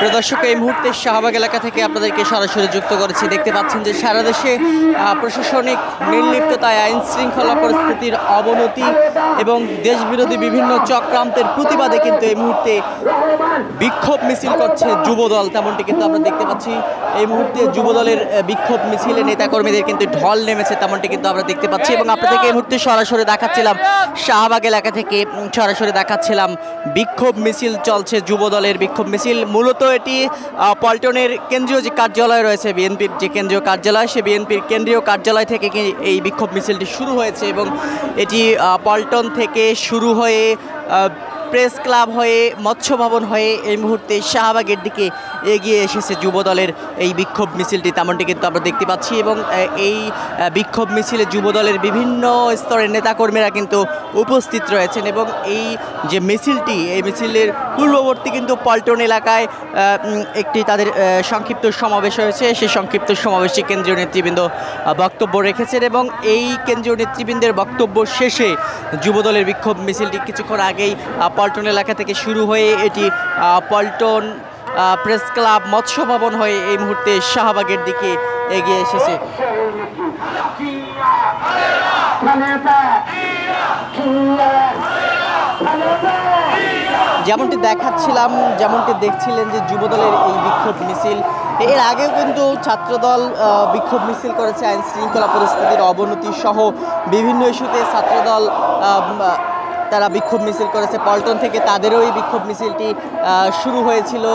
প্রিয় দর্শক, এই মুহূর্তে শাহবাগ এলাকা থেকে আপনাদেরকে সরাসরি যুক্ত করেছি। দেখতে পাচ্ছেন যে সারা দেশে প্রশাসনিক নির্লিপ্ততায়, আইন শৃঙ্খলা পরিস্থিতির অবনতি এবং দেশবিরোধী বিভিন্ন চক্রান্তের প্রতিবাদে কিন্তু এই মুহূর্তে বিক্ষোভ মিছিল করছে যুবদল। তেমনটি কিন্তু আমরা দেখতে পাচ্ছি। এই মুহূর্তে যুবদলের বিক্ষোভ মিছিলে নেতাকর্মীদের কিন্তু ঢল নেমেছে, তেমনটি কিন্তু আমরা দেখতে পাচ্ছি। এবং আপনাদেরকে এই মুহূর্তে সরাসরি দেখাচ্ছিলাম শাহবাগ এলাকা থেকে, সরাসরি দেখাচ্ছিলাম বিক্ষোভ মিছিল চলছে, যুবদলের বিক্ষোভ মিছিল। মূলত এটি পল্টনের কেন্দ্রীয় যে কার্যালয় রয়েছে, বিএনপির যে কেন্দ্রীয় কার্যালয়, সে বিএনপির কেন্দ্রীয় কার্যালয় থেকে এই বিক্ষোভ মিছিলটি শুরু হয়েছে। এবং এটি পল্টন থেকে শুরু হয়ে প্রেস ক্লাব হয়ে, মৎস্য ভবন হয়ে এই মুহূর্তে শাহবাগের দিকে এগিয়ে এসেছে যুবদলের এই বিক্ষোভ মিছিলটি, তেমনটি কিন্তু আমরা দেখতে পাচ্ছি। এবং এই বিক্ষোভ মিছিলে যুবদলের বিভিন্ন স্তরের নেতাকর্মীরা কিন্তু উপস্থিত রয়েছেন। এবং এই যে মিছিলটি, এই মিছিলের পূর্ববর্তী কিন্তু পল্টন এলাকায় একটি তাদের সংক্ষিপ্ত সমাবেশ হয়েছে। সেই সংক্ষিপ্ত সমাবেশে কেন্দ্রীয় নেতৃবৃন্দ বক্তব্য রেখেছেন। এবং এই কেন্দ্রীয় নেতৃবৃন্দের বক্তব্য শেষে যুবদলের বিক্ষোভ মিছিলটি কিছুক্ষণ আগেই পল্টন এলাকা থেকে শুরু হয়ে এটি পল্টন প্রেস ক্লাব, মৎস্য ভবন হয়ে এই মুহূর্তে শাহবাগের দিকে এগিয়ে এসেছে। যেমনটি দেখাচ্ছিলাম, যেমনটি দেখছিলেন যে যুবদলের এই বিক্ষোভ মিছিল, এর আগেও কিন্তু ছাত্রদল বিক্ষোভ মিছিল করেছে। আইন শৃঙ্খলা পরিস্থিতির অবনতি সহ বিভিন্ন ইস্যুতে ছাত্রদল তারা বিক্ষোভ মিছিল করেছে। পল্টন থেকে তাদেরও এই বিক্ষোভ মিছিলটি শুরু হয়েছিল,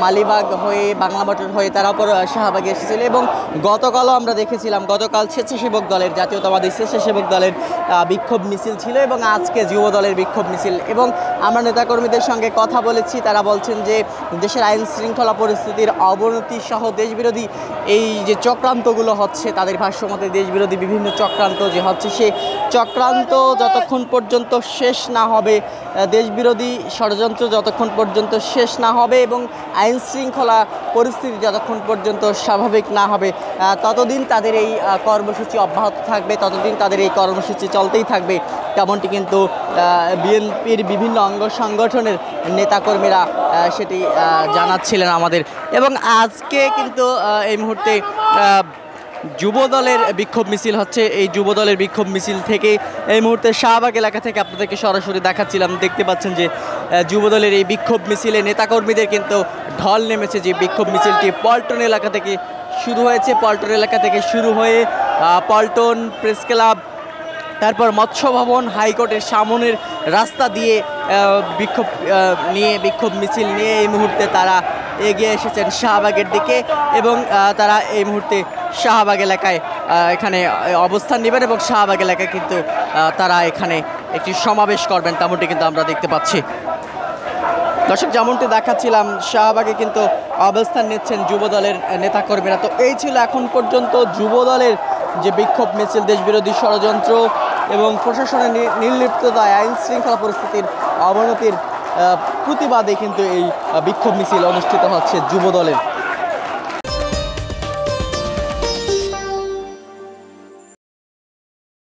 মালিবাগ হয়ে, বাংলা মোটর হয়ে তারা পর শাহবাগে এসেছিল। এবং গতকালও আমরা দেখেছিলাম, গতকাল স্বেচ্ছাসেবক দলের, জাতীয়তাবাদী স্বেচ্ছাসেবক দলের বিক্ষোভ মিছিল ছিল এবং আজকে যুব দলের বিক্ষোভ মিছিল। এবং আমরা নেতাকর্মীদের সঙ্গে কথা বলেছি, তারা বলছেন যে দেশের আইন শৃঙ্খলা পরিস্থিতির অবনতি সহ দেশবিরোধী এই যে চক্রান্তগুলো হচ্ছে, তাদের ভাষ্যমতে দেশবিরোধী বিভিন্ন চক্রান্ত যে হচ্ছে, সে চক্রান্ত যতক্ষণ পর্যন্ত শেষ না হবে, দেশবিরোধী ষড়যন্ত্র যতক্ষণ পর্যন্ত শেষ না হবে এবং আইন শৃঙ্খলা পরিস্থিতি যতক্ষণ পর্যন্ত স্বাভাবিক না হবে, ততদিন তাদের এই কর্মসূচি অব্যাহত থাকবে, ততদিন তাদের এই কর্মসূচি চলতেই থাকবে। তেমনটি কিন্তু বিএনপির বিভিন্ন অঙ্গ সংগঠনের নেতাকর্মীরা সেটি জানাচ্ছিলেন আমাদের। এবং আজকে কিন্তু এই মুহূর্তে যুবদলের বিক্ষোভ মিছিল হচ্ছে। এই যুবদলের বিক্ষোভ মিছিল থেকে এই মুহূর্তে শাহবাগ এলাকা থেকে আপনাদেরকে সরাসরি দেখাচ্ছিলাম। দেখতে পাচ্ছেন যে যুবদলের এই বিক্ষোভ মিছিলে নেতাকর্মীদের কিন্তু ঢল নেমেছে। যে বিক্ষোভ মিছিলটি পল্টন এলাকা থেকে শুরু হয়েছে, পল্টন এলাকা থেকে শুরু হয়ে পল্টন প্রেস ক্লাব, তারপর মৎস্য ভবন, হাইকোর্টের সামনের রাস্তা দিয়ে বিক্ষোভ মিছিল নিয়ে এই মুহূর্তে তারা এগিয়ে এসেছেন শাহবাগের দিকে। এবং তারা এই মুহূর্তে শাহবাগ এলাকায় এখানে অবস্থান নেবেন এবং শাহবাগ এলাকায় কিন্তু তারা এখানে একটি সমাবেশ করবেন, তেমনটি কিন্তু আমরা দেখতে পাচ্ছি। দর্শক, যেমনটি দেখাচ্ছিলাম, শাহবাগে কিন্তু অবস্থান নিচ্ছেন যুবদলের নেতাকর্মীরা। তো এই ছিল এখন পর্যন্ত যুবদলের যে বিক্ষোভ মিছিল, দেশবিরোধী ষড়যন্ত্র এবং প্রশাসনের নির্লিপ্ততায় আইন শৃঙ্খলা পরিস্থিতির অবনতির প্রতিবাদে কিন্তু এই বিক্ষোভ মিছিল অনুষ্ঠিত হচ্ছে যুবদলের।